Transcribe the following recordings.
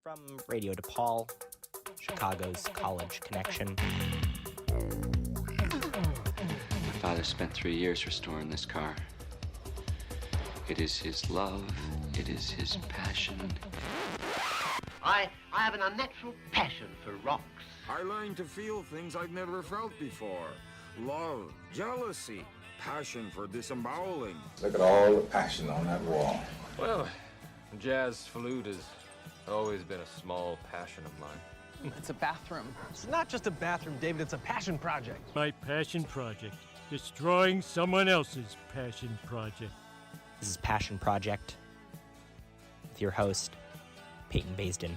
From Radio DePaul, Chicago's college connection. My father spent 3 years restoring this car. It is his love. It is his passion. I have an unnatural passion for rocks. I learned to feel things I've never felt before. Love, jealousy, passion for disemboweling. Look at all the passion on that wall. Well, jazz flute has always been a small passion of mine. It's a bathroom. It's not just a bathroom, David. It's a passion project. My passion project. Destroying someone else's passion project. This is Passion Project with your host, Peyton Baisden.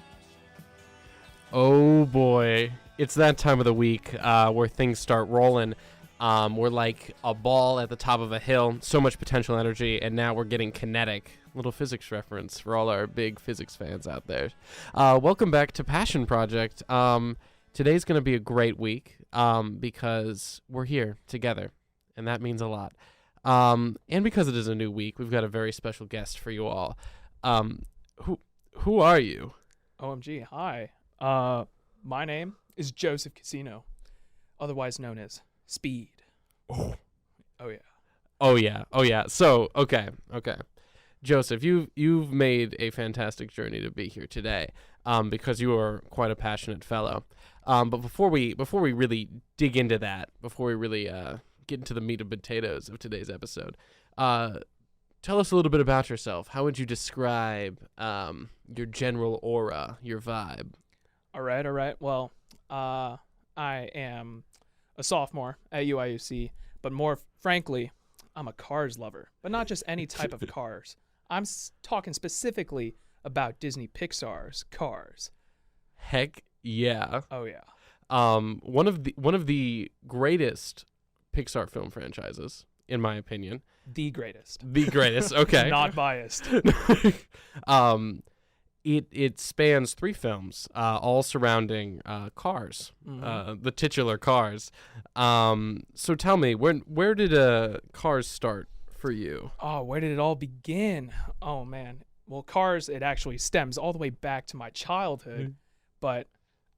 Oh boy, it's that time of the week where things start rolling. We're like a ball at the top of a hill, so much potential energy, and now we're getting kinetic. Little physics reference for all our big physics fans out there. Welcome back to Passion Project. Today's going to be a great week because we're here together, and that means a lot. And because it is a new week, we've got a very special guest for you all. Who are you? OMG, hi. My name is Joseph Casino, otherwise known as Speed. Oh yeah. Oh yeah. So, okay. Joseph, you've made a fantastic journey to be here today, because you are quite a passionate fellow. But before we really dig into that, before we really get into the meat and potatoes of today's episode, tell us a little bit about yourself. How would you describe your general aura, your vibe? All right. Well, I am a sophomore at UIUC, but more frankly, I'm a cars lover, but not just any type of cars. I'm talking specifically about Disney Pixar's Cars. Heck yeah. Oh yeah. One of the greatest Pixar film franchises, in my opinion. The greatest. Okay. Not biased. It spans 3 films, all surrounding cars, the titular Cars. So tell me, where did Cars start for you? Oh, where did it all begin? Oh man. Well, Cars, it actually stems all the way back to my childhood, but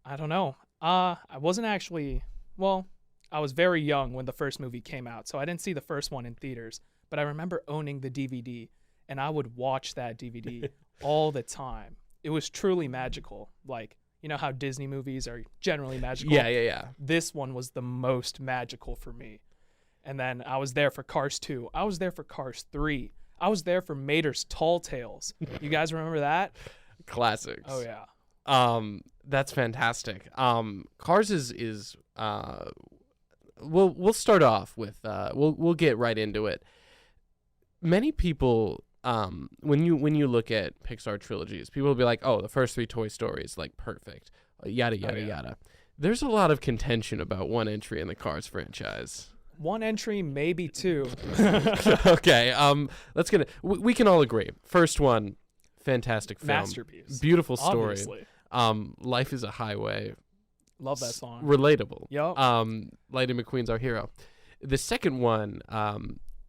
I don't know. I wasn't actually, well, I was very young when the first movie came out, so I didn't see the first one in theaters, but I remember owning the DVD, and I would watch that DVD all the time. It was truly magical. Like, you know how Disney movies are generally magical? Yeah. This one was the most magical for me. And then I was there for Cars 2. I was there for Cars 3. I was there for Mater's Tall Tales. You guys remember that? Classics. Oh, yeah. That's fantastic. Cars is we'll start off with we'll get right into it. Many people when you look at Pixar trilogies, people will be like, "Oh, the first 3 Toy Stories, like perfect." Yada yada. There's a lot of contention about one entry in the Cars franchise. One entry, maybe 2. Okay. Let's get it. We can all agree. First one, fantastic film. Masterpiece. Beautiful story. Obviously. Life is a Highway. Love that song. Relatable. Yep. Lightning McQueen's our hero. The second one,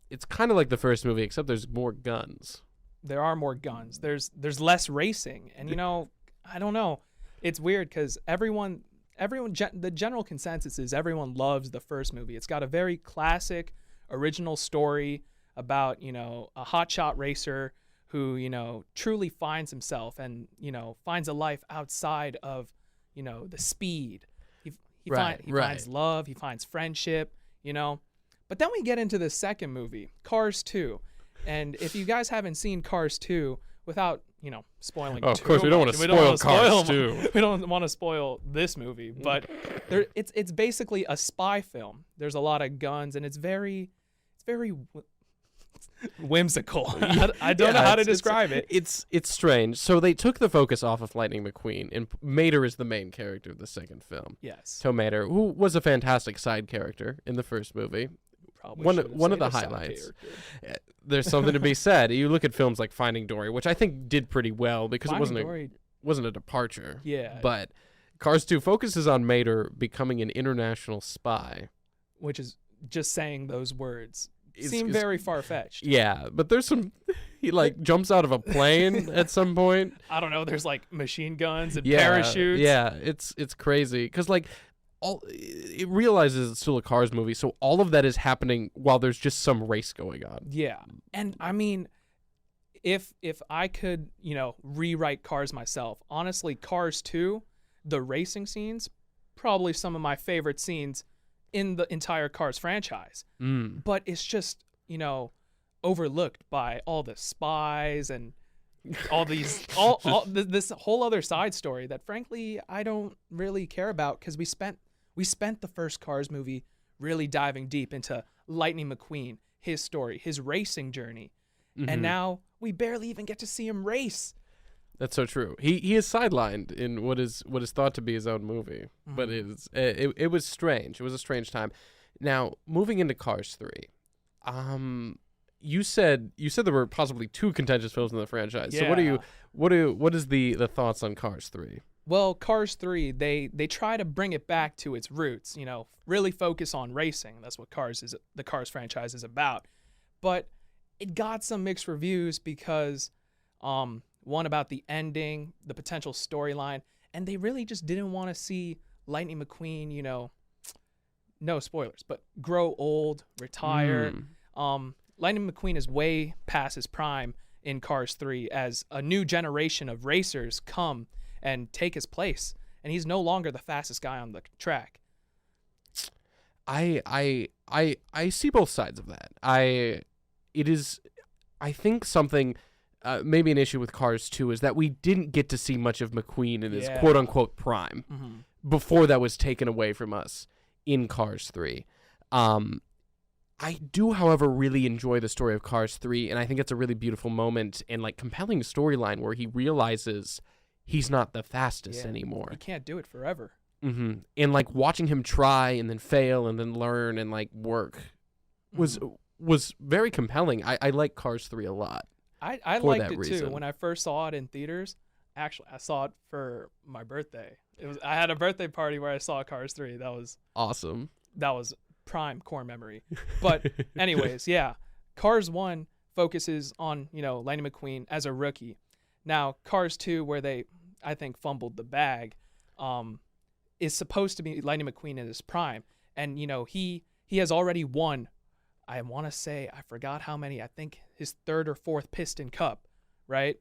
it's kind of like the first movie, except there's more guns. There are more guns. There's less racing. And, you know, I don't know. It's weird because the general consensus is everyone loves the first movie. It's got a very classic, original story about, you know, a hotshot racer who, you know, truly finds himself and, you know, finds a life outside of, you know, the speed. He finds love, he finds friendship, you know. But then we get into the second movie, Cars 2. And if you guys haven't seen Cars 2, without, you know, spoiling of course, we don't want to spoil Cars 2. We don't want to spoil this movie, but it's basically a spy film. There's a lot of guns, and it's very whimsical. I don't know how to describe it. It's strange. So they took the focus off of Lightning McQueen, and Mater is the main character of the second film. Yes. Tow Mater, who was a fantastic side character in the first movie. One of the highlights. There's something to be said. You look at films like Finding Dory, which I think did pretty well because it wasn't a departure. Yeah. But Cars 2 focuses on Mater becoming an international spy, which is just saying those words seem very far-fetched. Yeah, but there's some He like jumps out of a plane at some point. I don't know. There's like machine guns and Yeah, parachutes. yeah, it's crazy because like all it realizes it's still a Cars movie, so all of that is happening while there's just some race going on. Yeah. And I mean, if I could, rewrite Cars myself, honestly, Cars 2, the racing scenes, probably some of my favorite scenes in the entire Cars franchise. But it's just, overlooked by all the spies and all these this whole other side story that frankly I don't really care about, because we spent the first Cars movie really diving deep into Lightning McQueen, his story, his racing journey. And now we barely even get to see him race. That's so true. He is sidelined in what is thought to be his own movie, but it was strange. It was a strange time. Now moving into Cars 3, you said there were possibly 2 contentious films in the franchise. Yeah. So what is the thoughts on Cars 3? Well, Cars 3, they try to bring it back to its roots, really focus on racing. That's what the Cars franchise is about. But it got some mixed reviews because one about the ending, the potential storyline, and they really just didn't want to see Lightning McQueen, no spoilers, but grow old, retire. Lightning McQueen is way past his prime in Cars 3 as a new generation of racers come and take his place, and he's no longer the fastest guy on the track. I see both sides of that. I think something maybe an issue with Cars 2 is that we didn't get to see much of McQueen in his quote unquote prime before that was taken away from us in Cars 3. I do, however, really enjoy the story of Cars 3, and I think it's a really beautiful moment and like compelling storyline where he realizes he's not the fastest anymore. He can't do it forever. And like watching him try and then fail and then learn and like work was very compelling. I like Cars 3 a lot. I for liked that it reason. too. When I first saw it in theaters, actually I saw it for my birthday. I had a birthday party where I saw Cars 3. That was Awesome. That was prime core memory. But anyways, yeah. Cars 1 focuses on, Lightning McQueen as a rookie. Now, Cars 2, where they, I think, fumbled the bag, is supposed to be Lightning McQueen in his prime. And, he has already won, I want to say, I forgot how many, I think his 3rd or 4th Piston Cup, right?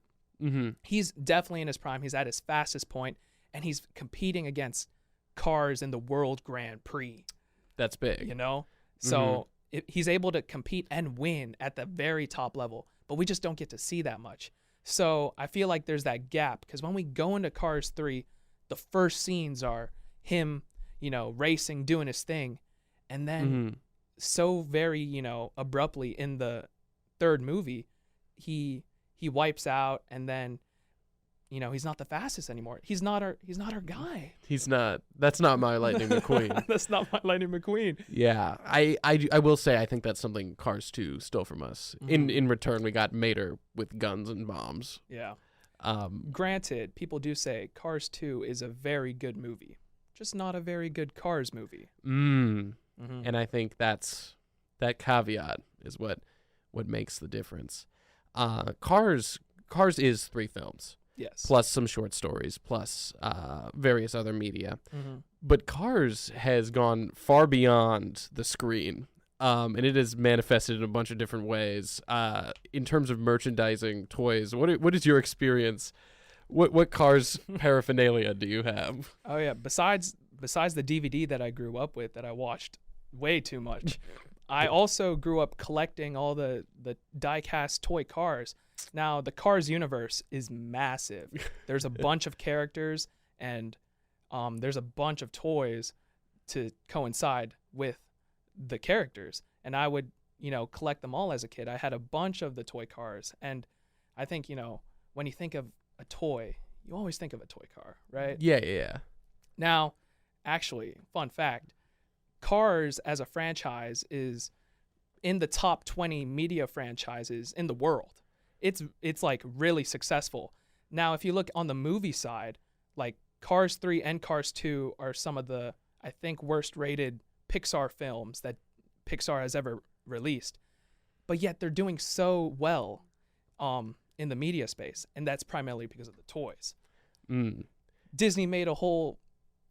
He's definitely in his prime. He's at his fastest point, and he's competing against cars in the World Grand Prix. That's big. So he's able to compete and win at the very top level, but we just don't get to see that much. So I feel like there's that gap, because when we go into Cars 3, the first scenes are him, racing, doing his thing. And then so very, abruptly in the 3rd movie, he wipes out, and then, he's not the fastest anymore. He's not our guy. He's not. That's not my Lightning McQueen. That's not my Lightning McQueen. Yeah, I will say I think that's something Cars 2 stole from us. In return, we got Mater with guns and bombs. Yeah. Granted, people do say Cars 2 is a very good movie, just not a very good Cars movie. And I think that caveat is what makes the difference. Cars is 3 films. Yes. Plus some short stories, plus various other media. But Cars has gone far beyond the screen, and it is manifested in a bunch of different ways. In terms of merchandising, toys, what is your experience? What Cars paraphernalia do you have? Oh yeah, besides the DVD that I grew up with that I watched way too much, I also grew up collecting all the die-cast toy cars. Now, the Cars universe is massive. There's a bunch of characters, and there's a bunch of toys to coincide with the characters. And I would, collect them all as a kid. I had a bunch of the toy cars. And I think, when you think of a toy, you always think of a toy car, right? Yeah. Now, actually, fun fact, Cars as a franchise is in the top 20 media franchises in the world. It's like really successful. Now, if you look on the movie side, like Cars 3 and Cars 2 are some of the, I think, worst rated Pixar films that Pixar has ever released. But yet they're doing so well in the media space, and that's primarily because of the toys. Mm. Disney made a whole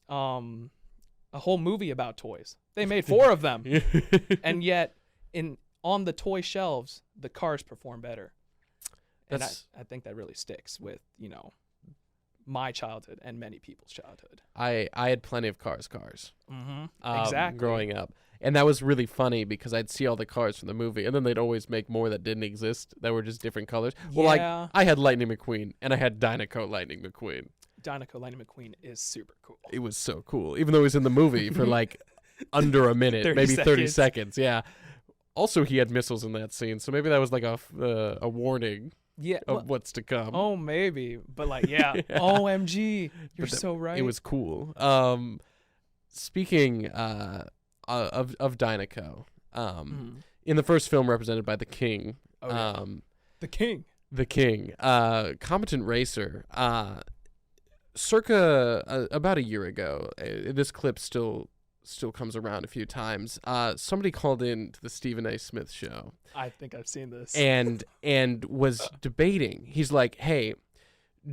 movie about toys. They made 4 of them, and yet on the toy shelves, the cars perform better. And I think that really sticks with my childhood and many people's childhood. I had plenty of cars. Exactly. Growing up. And that was really funny because I'd see all the cars from the movie, and then they'd always make more that didn't exist that were just different colors. Well, like, I had Lightning McQueen, and I had Dynaco Lightning McQueen. Dynaco Lightning McQueen is super cool. It was so cool, even though he was in the movie for like under a minute, 30 maybe 30 seconds. seconds. Yeah. Also, he had missiles in that scene, so maybe that was like a warning of what's to come. Oh, maybe. But like, yeah. OMG. You're so right. It was cool. Speaking of Dynaco, in the first film represented by the King. The King. The King. Competent Racer. Circa about a year ago, this clip still comes around a few times. Somebody called in to the Stephen A. Smith show. I think I've seen this. And was debating. He's like, hey,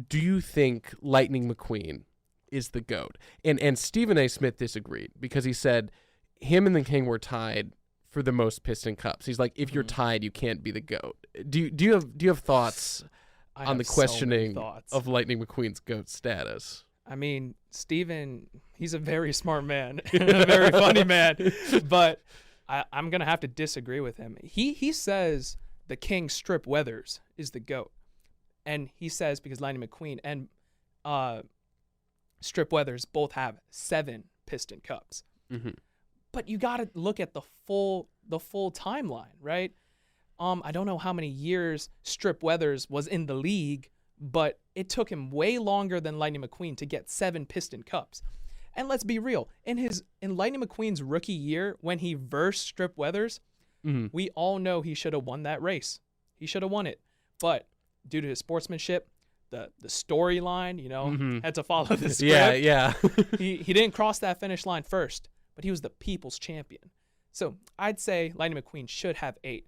do you think Lightning McQueen is the GOAT? And Stephen A. Smith disagreed because he said him and the King were tied for the most Piston Cups. He's like, if you're tied, you can't be the GOAT. Do you have thoughts on the questioning of Lightning McQueen's GOAT status? I mean, Steven, he's a very smart man, a very funny man, but I'm going to have to disagree with him. He says the King Strip Weathers is the GOAT. And he says because Lightning McQueen and Strip Weathers both have 7 Piston Cups. Mm-hmm. But you got to look at the full timeline, right? I don't know how many years Strip Weathers was in the league, but it took him way longer than Lightning McQueen to get 7 Piston Cups. And let's be real, in Lightning McQueen's rookie year, when he versed Strip Weathers, we all know he should have won that race. He should have won it. But due to his sportsmanship, the storyline, had to follow the script. Yeah. he didn't cross that finish line first, but he was the people's champion. So I'd say Lightning McQueen should have 8.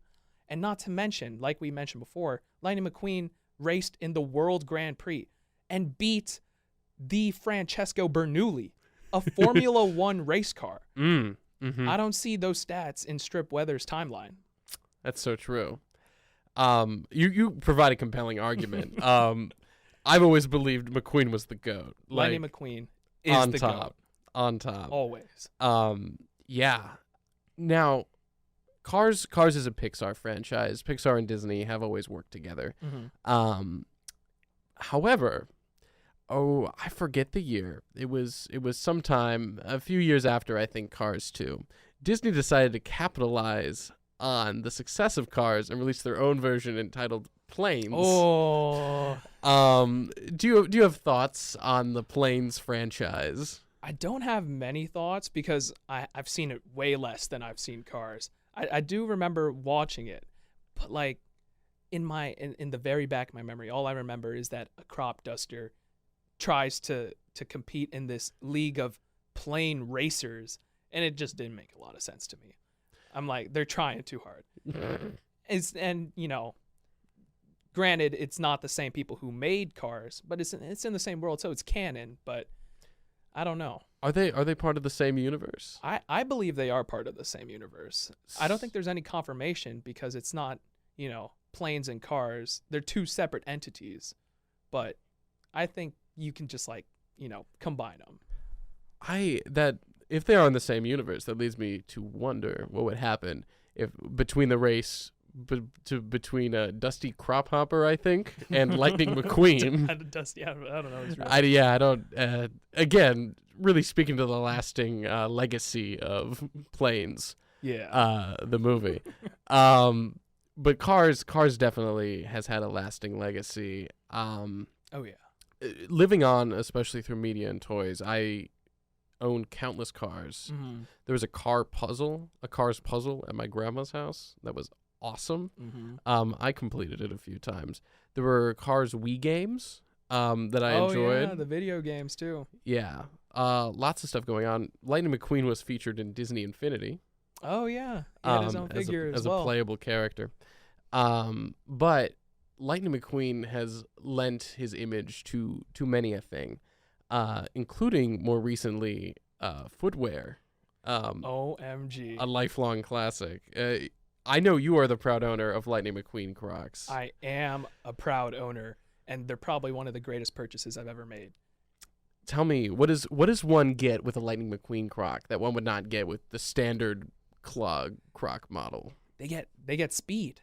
And not to mention, like we mentioned before, Lightning McQueen raced in the World Grand Prix and beat the Francesco Bernoulli, a Formula One race car. I don't see those stats in Strip Weathers' timeline. That's so true. You provide a compelling argument. I've always believed McQueen was the GOAT. Lightning McQueen is the GOAT. On top. Always. Yeah. Now, Cars is a Pixar franchise. Pixar and Disney have always worked together. However, I forget the year. It was sometime a few years after, I think, Cars 2. Disney decided to capitalize on the success of Cars and release their own version entitled Planes. Oh. Do you have thoughts on the Planes franchise? I don't have many thoughts because I've seen it way less than I've seen Cars. I do remember watching it, but like in the very back of my memory, all I remember is that a crop duster tries to compete in this league of plane racers, and it just didn't make a lot of sense to me. I'm like, they're trying too hard. Granted, it's not the same people who made Cars, but it's in the same world, so it's canon, but I don't know. Are they part of the same universe? I believe they are part of the same universe. I don't think there's any confirmation because it's not, planes and cars. They're 2 separate entities. But I think you can just combine them. If they are in the same universe, that leads me to wonder what would happen if between the race between Dusty Crophopper, I think, and Lightning McQueen. Dusty, I don't know. I don't. Again, really speaking to the lasting legacy of Planes. Yeah. The movie. But Cars definitely has had a lasting legacy. Oh yeah. Living on, especially through media and toys, I owned countless cars. Mm-hmm. There was a Cars puzzle at my grandma's house that was awesome. Mm-hmm. I completed it a few times. There were Cars Wii games that I enjoyed. Yeah, the video games too. Yeah. Lots of stuff going on. Lightning McQueen was featured in Disney Infinity. Oh yeah. He had his own figure as well. a playable character. But Lightning McQueen has lent his image to many a thing, including more recently footwear. OMG. A lifelong classic. I know you are the proud owner of Lightning McQueen Crocs. I am a proud owner, and they're probably one of the greatest purchases I've ever made. Tell me, what does one get with a Lightning McQueen Croc that one would not get with the standard clog Croc model? They get speed.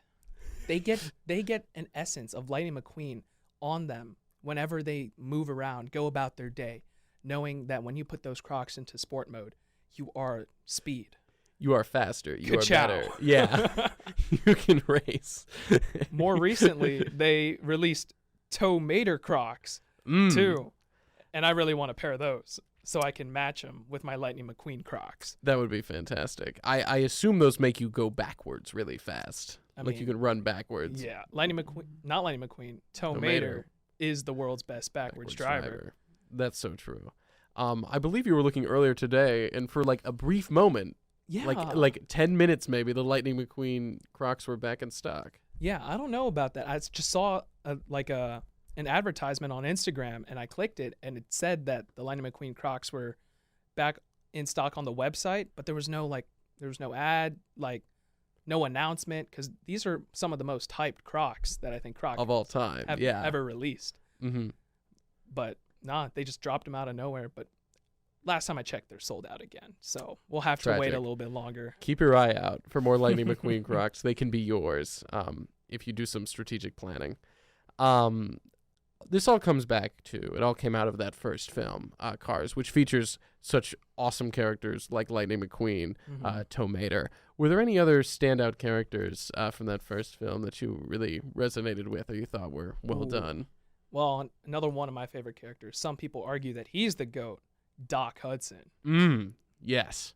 They get an essence of Lightning McQueen on them whenever they move around, go about their day, knowing that when you put those Crocs into sport mode, you are speed. You are faster. You Ka-chow. are better. Yeah. You can race. More recently, they released Toe Mater Crocs too, and I really want a pair of those so I can match them with my Lightning McQueen Crocs. That would be fantastic. I assume those make you go backwards really fast. I Like mean, you can run backwards. Yeah, not Lightning McQueen. Toe Mater is the world's best backwards driver. That's so true. I believe you were looking earlier today, and for like a brief moment, Yeah, like 10 minutes maybe, the Lightning McQueen Crocs were back in stock. Yeah, I don't know about that. I just saw an advertisement on Instagram, and I clicked it, and it said that the Lightning McQueen Crocs were back in stock on the website, but there was no ad, no announcement, because these are some of the most hyped Crocs that I think Crocs Of all time, have yeah. ever released. Mm-hmm. But nah, they just dropped them out of nowhere. But last time I checked, they're sold out again. So we'll have to wait Tragic. a little bit longer. Keep your eye out for more Lightning McQueen Crocs. They can be yours if you do some strategic planning. This all comes back to, it all came out of that first film, Cars, which features such awesome characters like Lightning McQueen, Toe Mater. Were there any other standout characters from that first film that you really resonated with or you thought were well done? Well, another one of my favorite characters. Some people argue that he's the GOAT, Doc Hudson. Yes.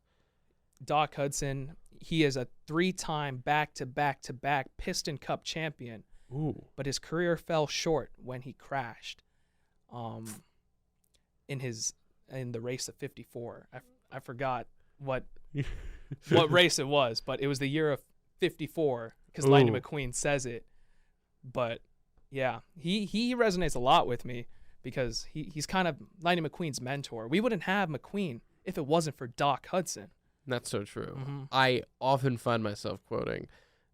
Doc Hudson, he is a 3-time back-to-back Piston Cup champion. Ooh. But his career fell short when he crashed in the race of 54. I forgot what race it was, but it was the year of 54 because Lightning McQueen says it. But yeah, he resonates a lot with me because he's kind of Lightning McQueen's mentor. We wouldn't have McQueen if it wasn't for Doc Hudson. That's so true. Mm-hmm. I often find myself quoting,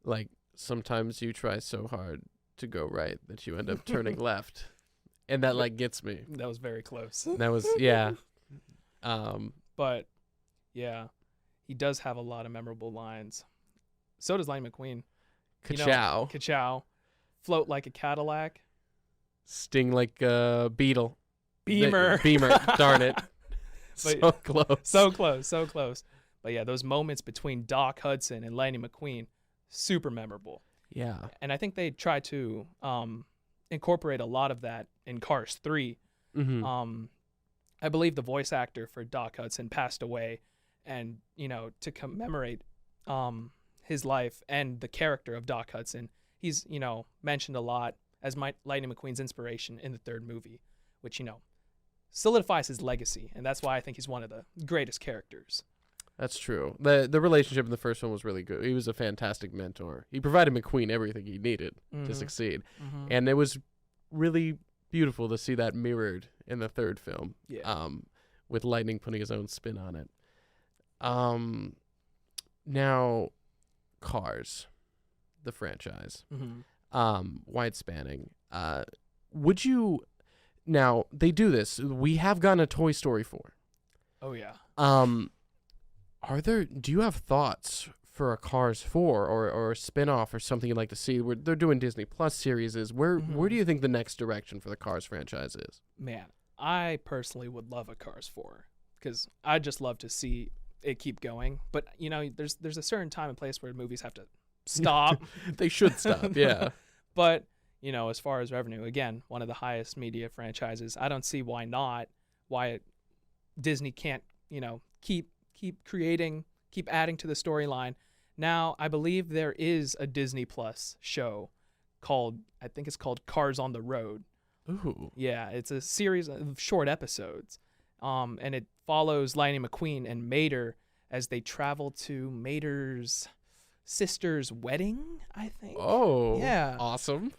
like, sometimes you try so hard to go right that you end up turning left. And that, like, gets me. That was very close. That was, yeah. But, yeah, he does have a lot of memorable lines. So does Lightning McQueen. Ka-chow. Ka-chow. Float like a Cadillac. Sting like a beetle. Beamer. Beamer. Darn it. So close. So close. But, yeah, those moments between Doc Hudson and Lightning McQueen, super memorable. Yeah. And I think they try to incorporate a lot of that in Cars 3. Mm-hmm. I believe the voice actor for Doc Hudson passed away, and to commemorate his life and the character of Doc Hudson, he's mentioned a lot as Lightning McQueen's inspiration in the third movie, which solidifies his legacy, and that's why I think he's one of the greatest characters. That's true. The relationship in the first one was really good. He was a fantastic mentor. He provided McQueen everything he needed to succeed. Mm-hmm. And it was really beautiful to see that mirrored in the third film. Yeah. With Lightning putting his own spin on it. Now, Cars, the franchise. Mm-hmm. Wide spanning. Would you... Now, they do this. We have gotten a Toy Story 4. Oh, yeah. Do you have thoughts for a Cars 4 or a spin-off or something you'd like to see? They're doing Disney Plus series. Where do you think the next direction for the Cars franchise is? Man, I personally would love a Cars 4 because I'd just love to see it keep going. But, there's a certain time and place where movies have to stop. They should stop, yeah. But, as far as revenue, again, one of the highest media franchises, I don't see why Disney can't, keep creating, keep adding to the storyline. Now, I believe there is a Disney Plus show I think it's called Cars on the Road. Ooh. Yeah, it's a series of short episodes. And it follows Lightning McQueen and Mater as they travel to Mater's sister's wedding, I think. Oh, Yeah. awesome.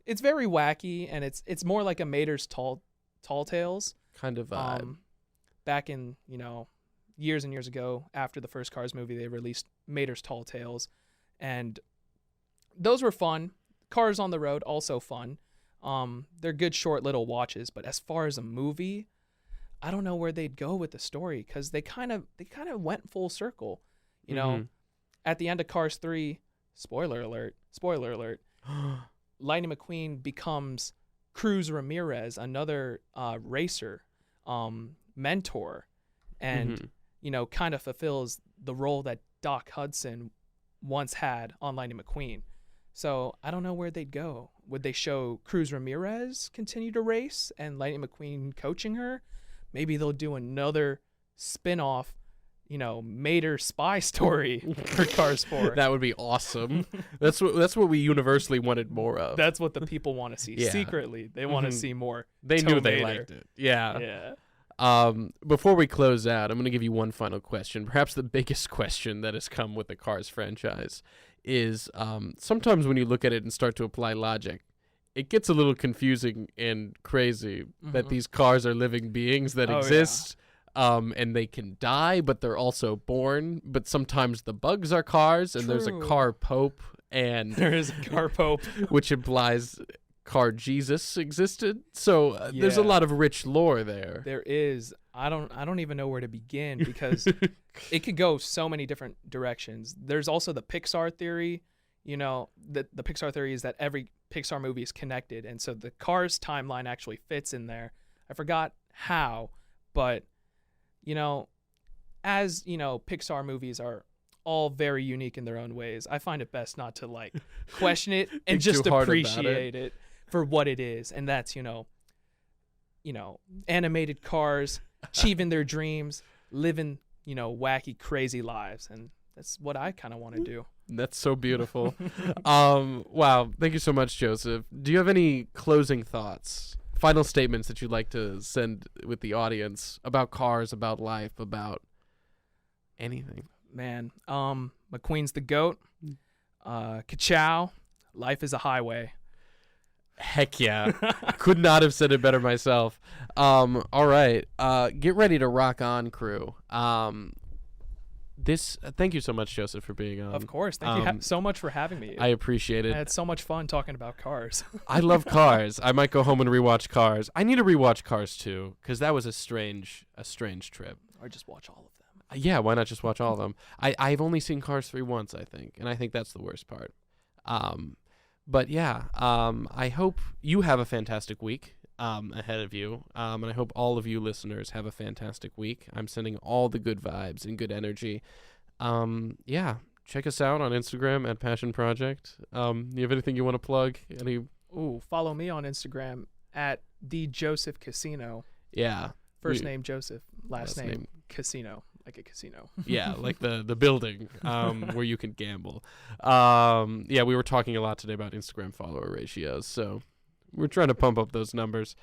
It's very wacky, and it's more like a Mater's Tall Tales. Kind of vibe. Back in, years and years ago, after the first Cars movie, they released Mater's Tall Tales, and those were fun. Cars on the Road, also fun. They're good short little watches, but as far as a movie, I don't know where they'd go with the story, because they kind of went full circle. At the end of Cars 3, spoiler alert, Lightning McQueen becomes Cruz Ramirez, another racer, mentor, and kind of fulfills the role that Doc Hudson once had on Lightning McQueen. So I don't know where they'd go. Would they show Cruz Ramirez continue to race and Lightning McQueen coaching her? Maybe they'll do another spin-off, Mater spy story for Cars 4. That would be awesome. That's what we universally wanted more of. That's what the people want to see. Yeah. Secretly, they want to see more. They knew they Mater. liked it. Yeah. Yeah. Before we close out, I'm going to give you one final question. Perhaps the biggest question that has come with the Cars franchise is sometimes when you look at it and start to apply logic, it gets a little confusing and crazy that these cars are living beings that exist. And they can die, but they're also born. But sometimes the bugs are cars, and there's a car pope, and There is a car pope. which implies car Jesus existed. So there's a Yeah. lot of rich lore there. There is. I don't even know where to begin, because it could go so many different directions. There's also the Pixar theory. The Pixar theory is that every Pixar movie is connected, and so the Cars timeline actually fits in there. I forgot how, but as Pixar movies are all very unique in their own ways, I find it best not to question it and Think just too hard about appreciate it for what it is, and that's animated cars achieving their dreams, living wacky, crazy lives, and that's what I kind of want to do. That's so beautiful. Wow. Thank you so much, Joseph. Do you have any closing thoughts, final statements that you'd like to send with the audience about cars, about life, about anything? Man, McQueen's the GOAT. Ka-chow. Life is a highway. Heck yeah. Could not have said it better myself. All right. Get ready to rock on, crew. Thank you so much, Joseph, for being on. Of course. Thank you so much for having me. I appreciate it. I had so much fun talking about cars. I love Cars. I might go home and rewatch Cars. I need to rewatch Cars 2, because that was a strange trip. Or just watch all of them. Yeah, why not just watch all of them? I've only seen Cars 3 once, I think, and I think that's the worst part. But yeah, I hope you have a fantastic week ahead of you, and I hope all of you listeners have a fantastic week. I'm sending all the good vibes and good energy. Yeah, check us out on Instagram at Passion Project. You have anything you want to plug? Follow me on Instagram at @TheJosephCasino. Yeah. First name Joseph, last name Casino, like a casino. Yeah, like the building where you can gamble. Yeah, we were talking a lot today about Instagram follower ratios, so we're trying to pump up those numbers.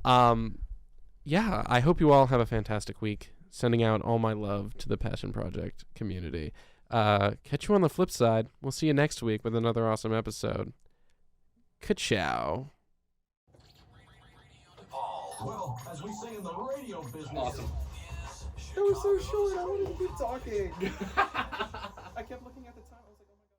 Yeah, I hope you all have a fantastic week. Sending out all my love to the Passion Project community. Catch you on the flip side. We'll see you next week with another awesome episode. Ka-chow. Well, as we say in the radio business. Awesome. That was so short. I wanted to keep talking. I kept looking at the time.